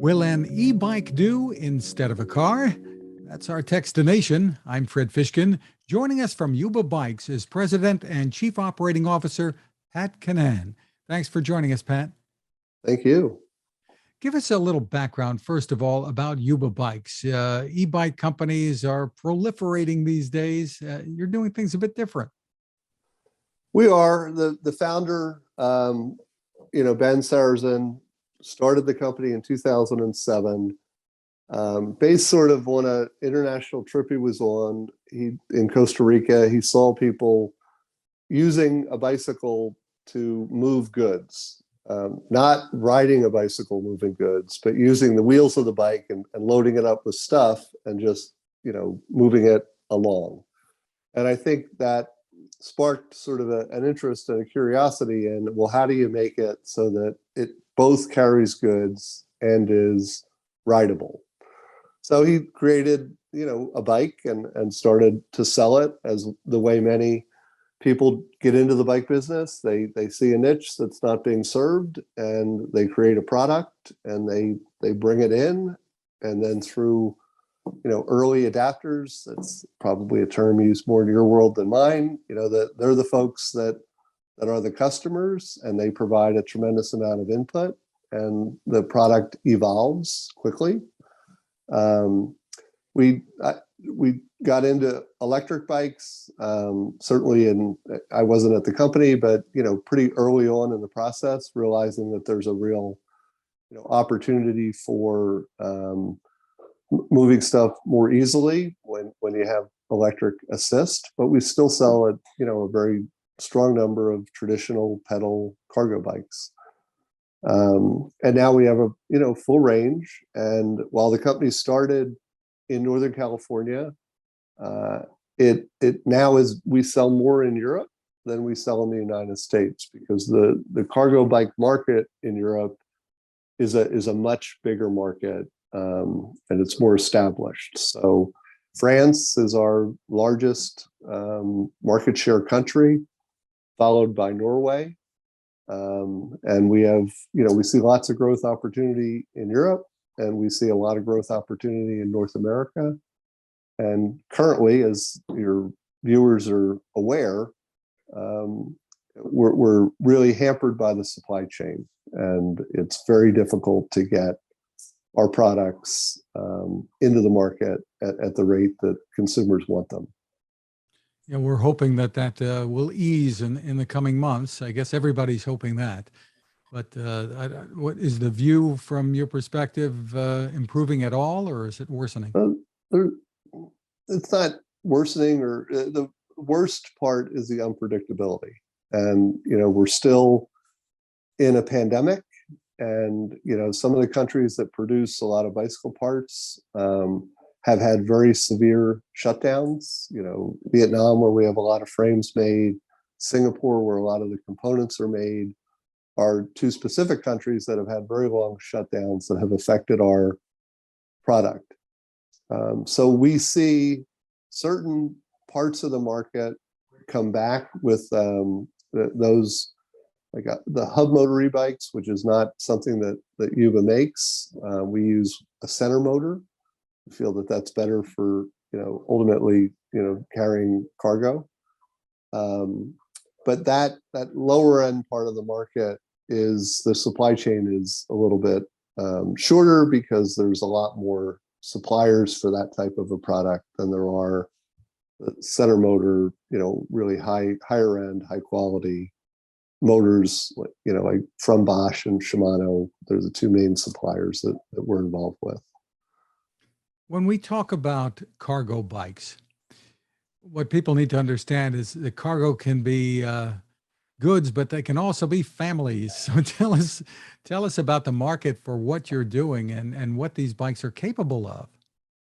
Will an e-bike do instead of a car? That's our Techstination. I'm Fred Fishkin. Joining us from Yuba Bikes is President and Chief Operating Officer Pat Cunnane. Thanks for joining us, Pat. Thank you. Give us a little background, first of all, about Yuba Bikes. E-bike companies are proliferating these days. You're doing things a bit different. We are the founder, Ben Sarrazin, started the company in 2007, based sort of on an international trip he was on. In Costa Rica, he saw people using a bicycle to move goods, not riding a bicycle moving goods, but using the wheels of the bike and loading it up with stuff and just, moving it along. And I think that sparked sort of an interest and a curiosity in, well, how do you make it so that it both carries goods and is rideable? So he created, a bike and started to sell it as the way many people get into the bike business. They see a niche that's not being served and they create a product and they bring it in, and then through early adapters, that's probably a term used more in your world than mine, that they're the folks that are the customers, and they provide a tremendous amount of input, and the product evolves quickly. We got into electric bikes, certainly I wasn't at the company, but pretty early on in the process, realizing that there's a real opportunity for moving stuff more easily when you have electric assist, but we still sell a very strong number of traditional pedal cargo bikes. And now we have a full range. And while the company started in Northern California, it now is, we sell more in Europe than we sell in the United States, because the cargo bike market in Europe is a much bigger market. And it's more established. So France is our largest market share country, followed by Norway. And we have, we see lots of growth opportunity in Europe, and we see a lot of growth opportunity in North America. And currently, as your viewers are aware, we're really hampered by the supply chain, and it's very difficult to get our products into the market at the rate that consumers want them. Yeah, we're hoping that will ease in the coming months. I guess everybody's hoping that. But what is the view from your perspective, improving at all, or is it worsening? It's not worsening, or the worst part is the unpredictability. And, we're still in a pandemic. And, some of the countries that produce a lot of bicycle parts have had very severe shutdowns. Vietnam, where we have a lot of frames made, Singapore, where a lot of the components are made, are two specific countries that have had very long shutdowns that have affected our product. So we see certain parts of the market come back with those, like the hub motor e-bikes, which is not something that Yuba makes. We use a center motor. We feel that that's better for, ultimately, carrying cargo. But that lower end part of the market is, the supply chain is a little bit shorter, because there's a lot more suppliers for that type of a product than there are the center motor, really higher end, high quality motors, like from Bosch and Shimano. They're the two main suppliers that we're involved with. When we talk about cargo bikes, what people need to understand is that cargo can be goods, but they can also be families. So tell us about the market for what you're doing and what these bikes are capable of.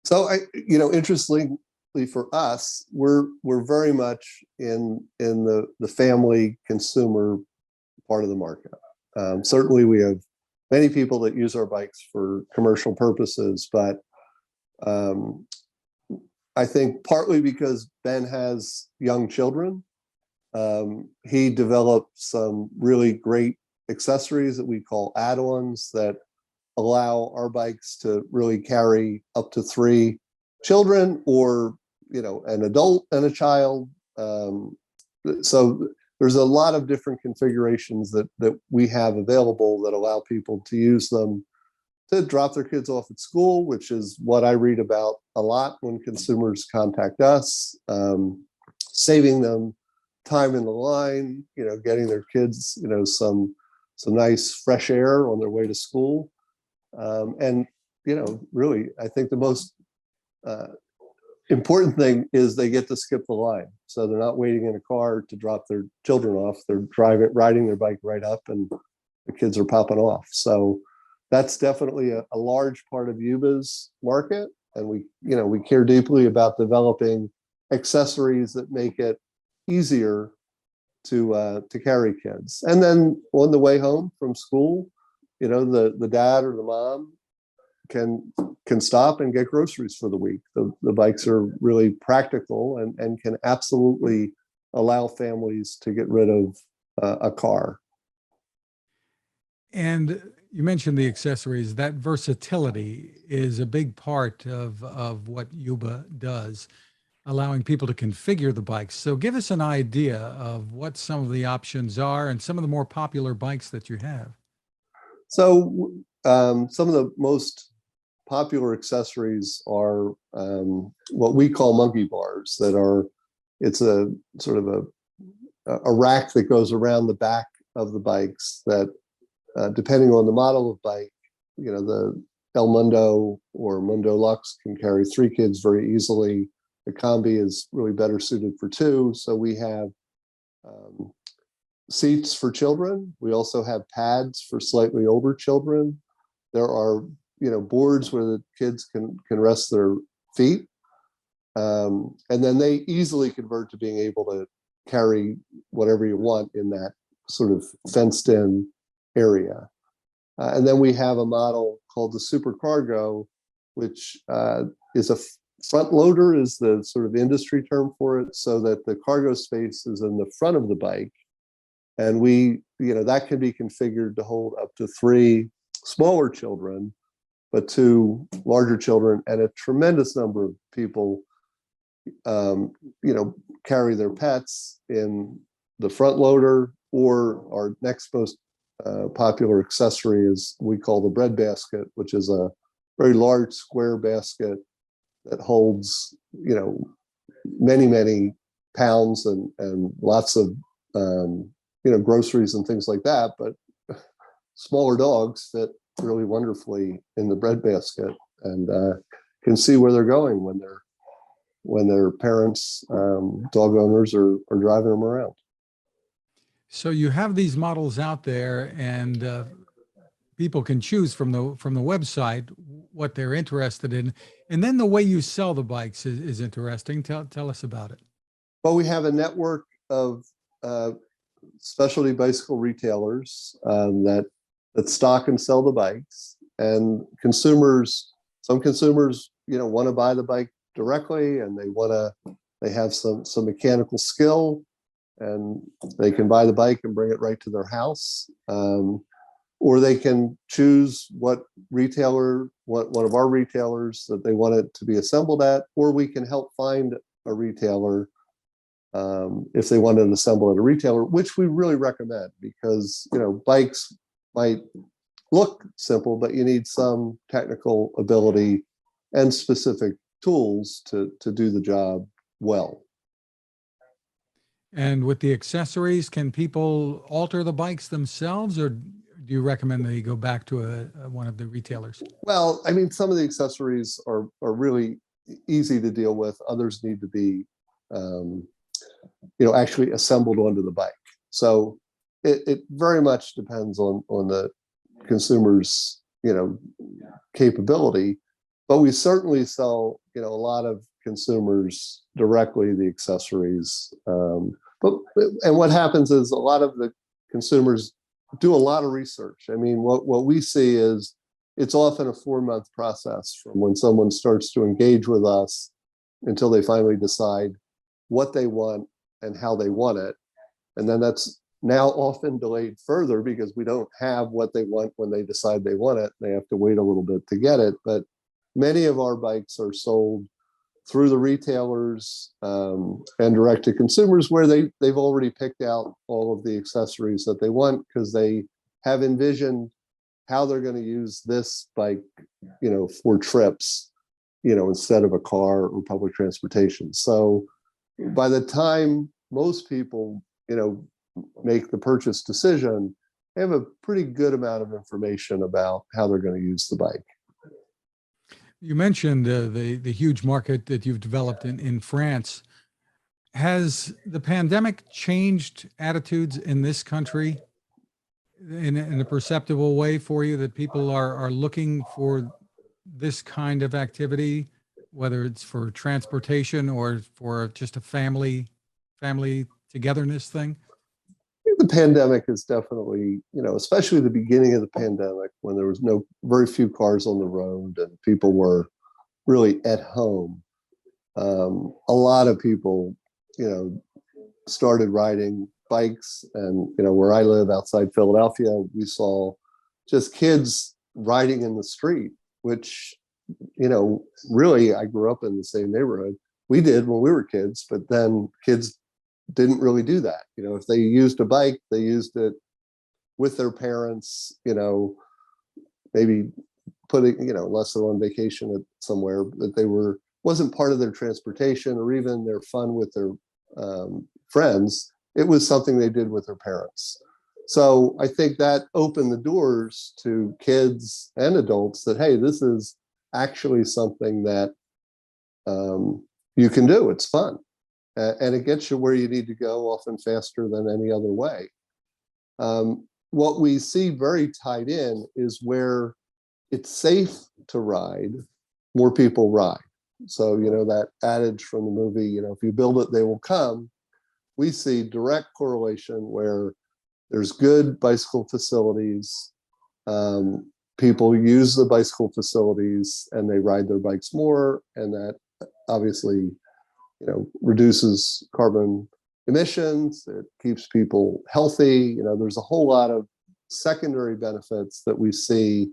So interestingly for us, we're very much in the family consumer part of the market. Certainly we have many people that use our bikes for commercial purposes, but I think partly because Ben has young children, he developed some really great accessories that we call add-ons that allow our bikes to really carry up to 3 children, or an adult and a child. So there's a lot of different configurations that we have available that allow people to use them to drop their kids off at school, which is what I read about a lot when consumers contact us, saving them time in the line, getting their kids, some nice fresh air on their way to school. And, really, I think the most important thing is they get to skip the line. So they're not waiting in a car to drop their children off. They're riding their bike right up, and the kids are popping off. So that's definitely a large part of Yuba's market. And we care deeply about developing accessories that make it easier to carry kids. And then on the way home from school, the dad or the mom can stop and get groceries for the week. The bikes are really practical and can absolutely allow families to get rid of a car. And you mentioned the accessories. That versatility is a big part of what Yuba does, allowing people to configure the bikes. So give us an idea of what some of the options are and some of the more popular bikes that you have. So some of the most popular accessories are what we call monkey bars. It's a sort of a rack that goes around the back of the bikes that, depending on the model of bike, the El Mundo or Mundo Lux can carry 3 kids very easily. The Combi is really better suited for 2. So we have seats for children. We also have pads for slightly older children. There are, boards where the kids can rest their feet. And then they easily convert to being able to carry whatever you want in that sort of fenced in area. And then we have a model called the Super Cargo, which is a front loader, is the sort of industry term for it, so that the cargo space is in the front of the bike. And that can be configured to hold up to 3 smaller children, but 2 larger children, and a tremendous number of people, carry their pets in the front loader, or our next most popular accessory is we call the bread basket, which is a very large square basket that holds, many pounds and lots of, groceries and things like that. But smaller dogs fit really wonderfully in the bread basket, and can see where they're going when their parents, dog owners, are driving them around. So you have these models out there, and people can choose from the website what they're interested in, and then the way you sell the bikes is interesting. Tell us about it. Well, we have a network of specialty bicycle retailers that stock and sell the bikes, and some consumers, want to buy the bike directly, and they have some mechanical skill, and they can buy the bike and bring it right to their house. Or they can choose what one of our retailers that they want it to be assembled at, or we can help find a retailer if they want to assemble at a retailer, which we really recommend, because bikes might look simple, but you need some technical ability and specific tools to do the job well. And with the accessories, can people alter the bikes themselves, or do you recommend they go back to one of the retailers? Well, I mean, some of the accessories are really easy to deal with. Others need to be, actually assembled onto the bike. So it very much depends on the consumer's, capability. But we certainly sell, a lot of consumers directly the accessories. And what happens is a lot of the consumers do a lot of research. I mean, what we see is it's often a 4-month process from when someone starts to engage with us until they finally decide what they want and how they want it. And then that's now often delayed further because we don't have what they want when they decide they want it. They have to wait a little bit to get it. But many of our bikes are sold through the retailers and direct to consumers, where they've already picked out all of the accessories that they want because they have envisioned how they're going to use this bike, for trips, instead of a car or public transportation. So by the time most people, make the purchase decision, they have a pretty good amount of information about how they're going to use the bike. You mentioned the huge market that you've developed in France. Has the pandemic changed attitudes in this country in a perceptible way for you, that people are looking for this kind of activity, whether it's for transportation or for just a family togetherness thing? The pandemic is definitely, especially the beginning of the pandemic, when there was very few cars on the road and people were really at home. A lot of people, started riding bikes, and where I live outside Philadelphia, we saw just kids riding in the street, which, really, I grew up in the same neighborhood. We did when we were kids, but then kids didn't really do that. If they used a bike, they used it with their parents, maybe putting, unless they're on vacation somewhere, that wasn't part of their transportation or even their fun with their friends. It was something they did with their parents. So I think that opened the doors to kids and adults that, hey, this is actually something that you can do. It's fun. And it gets you where you need to go, often faster than any other way. What we see very tied in is where it's safe to ride, more people ride. So, that adage from the movie, if you build it, they will come. We see direct correlation where there's good bicycle facilities. People use the bicycle facilities and they ride their bikes more. And that obviously, reduces carbon emissions. It keeps people healthy. There's a whole lot of secondary benefits that we see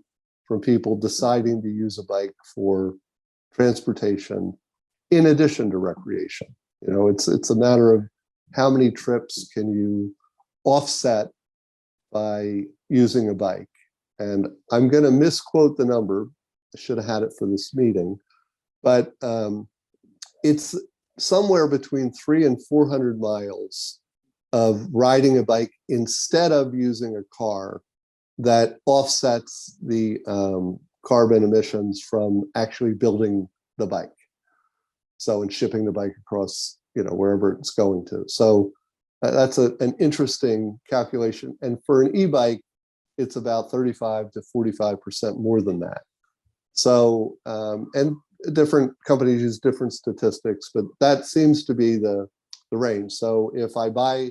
from people deciding to use a bike for transportation in addition to recreation. It's a matter of how many trips can you offset by using a bike. And I'm going to misquote the number. I should have had it for this meeting, but it's somewhere between 300 and 400 miles of riding a bike instead of using a car that offsets the carbon emissions from actually building the bike. So, and shipping the bike across, wherever it's going to. So that's an interesting calculation. And for an e-bike, it's about 35 to 45% more than that. So, and different companies use different statistics, but that seems to be the range. So if I buy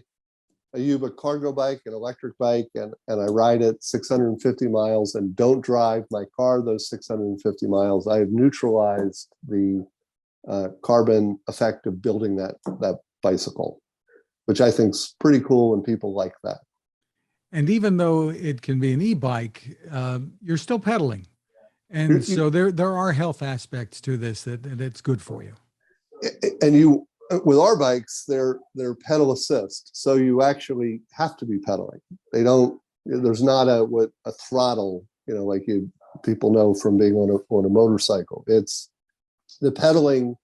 a Yuba cargo bike, an electric bike, and I ride it 650 miles and don't drive my car those 650 miles, I have neutralized the carbon effect of building that bicycle, which I think is pretty cool, and people like that. And even though it can be an e-bike, you're still pedaling. And so there are health aspects to this that's good for you. And with our bikes, they're pedal assist, so you actually have to be pedaling. There's not a throttle, like people know from being on a motorcycle. It's the pedaling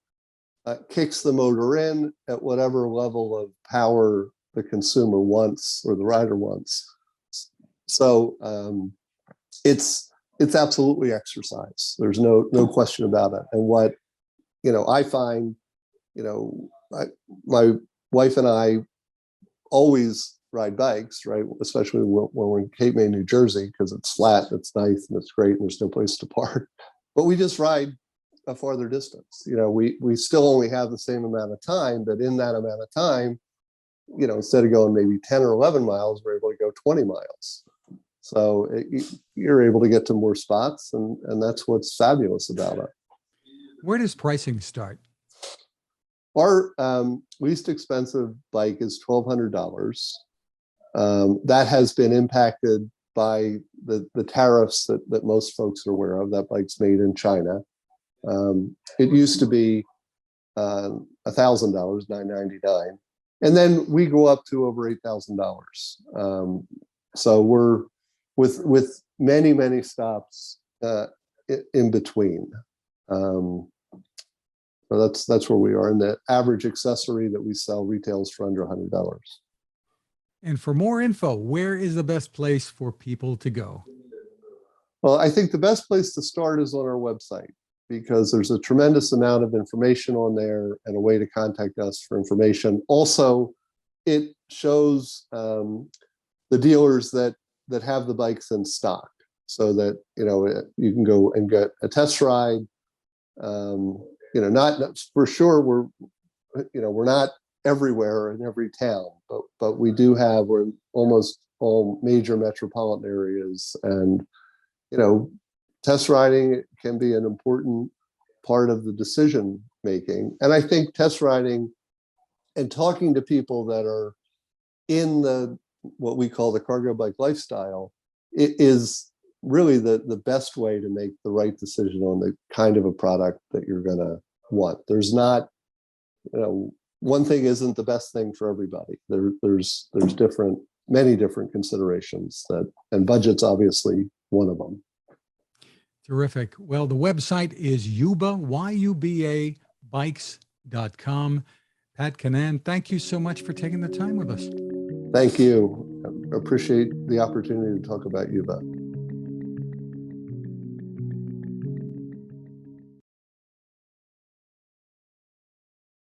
kicks the motor in at whatever level of power the consumer wants or the rider wants. So it's absolutely exercise. There's no question about it. And what I find, my wife and I always ride bikes, right? Especially when we're in Cape May, New Jersey, because it's flat, it's nice, and it's great, and there's no place to park. But we just ride a farther distance. We still only have the same amount of time, but in that amount of time, instead of going maybe 10 or 11 miles, we're able to go 20 miles. So you're able to get to more spots, and that's what's fabulous about it. Where does pricing start? Our least expensive bike is $1,200. That has been impacted by the tariffs that most folks are aware of. That bike's made in China. It used to be $1,000, $999, and then we go up to over $8,000. So we're with many stops in between. So that's where we are. And the average accessory that we sell retails for under $100. And for more info, where is the best place for people to go? Well, I think the best place to start is on our website, because there's a tremendous amount of information on there and a way to contact us for information. Also, it shows the dealers that have the bikes in stock, so that you can go and get a test ride. Not for sure we're not everywhere in every town, but we're in almost all major metropolitan areas, and test riding can be an important part of the decision making. And I think test riding and talking to people that are in what we call the cargo bike lifestyle, it is really the best way to make the right decision on the kind of a product that you're going to want. There's not, one thing isn't the best thing for everybody. There's many different considerations, and budget's obviously one of them. Terrific. Well, the website is Yuba, YUBA bikes.com. Pat Cunnane, thank you so much for taking the time with us. Thank you. I appreciate the opportunity to talk about Yuba.